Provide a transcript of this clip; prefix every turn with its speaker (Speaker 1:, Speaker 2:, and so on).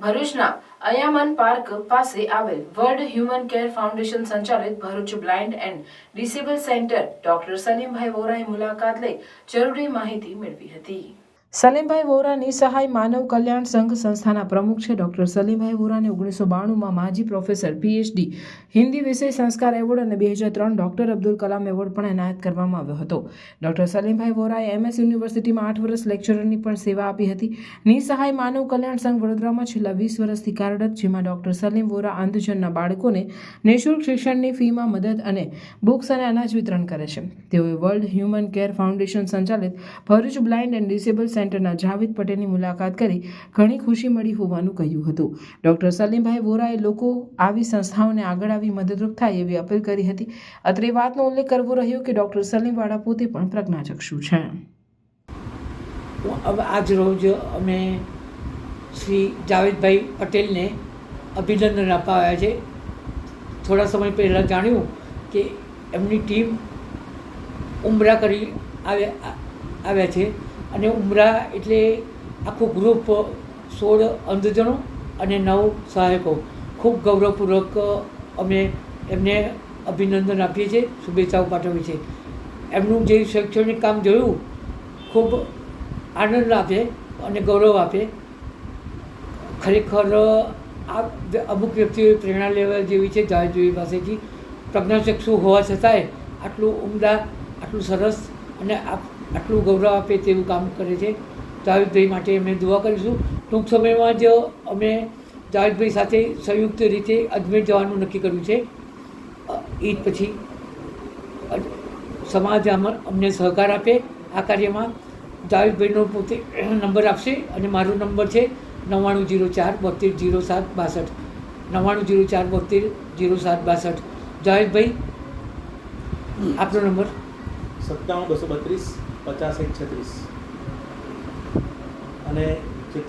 Speaker 1: ભરૂચના અયામન પાર્ક પાસે આવેલ વર્લ્ડ હ્યુમન કેર ફાઉન્ડેશન સંચાલિત Bharuch blind and disable centre doctor Salimbhai વોરાએ મુલાકાત લઈ જરૂરી માહિતી મેળવી હતી। સલીમભાઈ વોરાની સહાય માનવ કલ્યાણ સંઘ સંસ્થાના પ્રમુખ છે। ડોક્ટર સલીમભાઈ વોરાને 1992માં માજી પ્રોફેસર PhD હિન્દી વિષય સંસ્કાર એવોર્ડ અને 2003 ડોક્ટર અબ્દુલ કલામ એવોર્ડ પણ એનાયત કરવામાં આવ્યો હતો। ડોક્ટર સલીમભાઈ વોરાએ MS યુનિવર્સિટીમાં 8 વર્ષ લેક્ચરરની પણ સેવા આપી હતી। નિસહાય માનવ કલ્યાણ સંઘ વડોદરામાં છેલ્લા 20 વર્ષથી કાર્યરત, જેમાં ડોક્ટર સલીમ વોરા અંધજનના બાળકોને નિઃશુલ્ક શિક્ષણની ફીમાં મદદ અને બુક્સ અને અનાજ વિતરણ કરે છે। તેઓએ વર્લ્ડ હ્યુમન કેર ફાઉન્ડેશન સંચાલિત ભરૂચ બ્લાઇન્ડ એન્ડ ડિસેબલ સેન્ટરના જાવેદ પટેલની મુલાકાત કરી ઘણી ખુશી મળી હોવાનું કહ્યું હતું। ડોક્ટર સલીમભાઈ વોરાએ લોકો આવી સંસ્થાઓને આગળ આવી મદદરૂપ થાય એવી અપીલ કરી હતી। અત્રે વાતનો ઉલ્લેખ કરવો રહ્યો કે ડોક્ટર સલીમવાળા પોતે પણ પ્રજ્ઞાચક્ષુ છે।
Speaker 2: આજ રોજ અમે શ્રી જાવેદભાઈ પટેલને અભિનંદન આપવા આવ્યા છે। થોડા સમય પહેલાં જાણ્યું કે એમની ટીમ ઉમરા કરી આવ્યા છે અને ઉમરા એટલે આખું ગ્રુપ 16 અંધજનો અને 9 સહાયકો। ખૂબ ગૌરવપૂર્વક અમે એમને અભિનંદન આપીએ છીએ, શુભેચ્છાઓ પાઠવીએ છીએ। એમનું જે શૈક્ષણિક કામ જોયું ખૂબ આનંદ આપે અને ગૌરવ આપે। ખરેખર આ અમુક વ્યક્તિઓએ પ્રેરણા લેવા જેવી છે જાવેદભાઈ પાસેથી। પ્રજ્ઞાચક્ષુ હોવા છતાંય આટલું ઉમદા, આટલું સરસ અને આટલું ગૌરવ આપે તેવું કામ કરે છે। જાવેદભાઈ માટે અમે દુઆ કરીશું। ટૂંક સમયમાં જ અમે જાવેદભાઈ સાથે સંયુક્ત રીતે અજમેર જવાનું નક્કી કર્યું છે। ઈદ પછી સમાજ અમને સહકાર આપે આ કાર્યમાં। જાવેદભાઈનો પોતે નંબર આપશે અને મારો નંબર છે 9904 72 07 62 9904 72 07 62। જાવેદભાઈ, આપનો નંબર
Speaker 3: 97 232 50 136 અને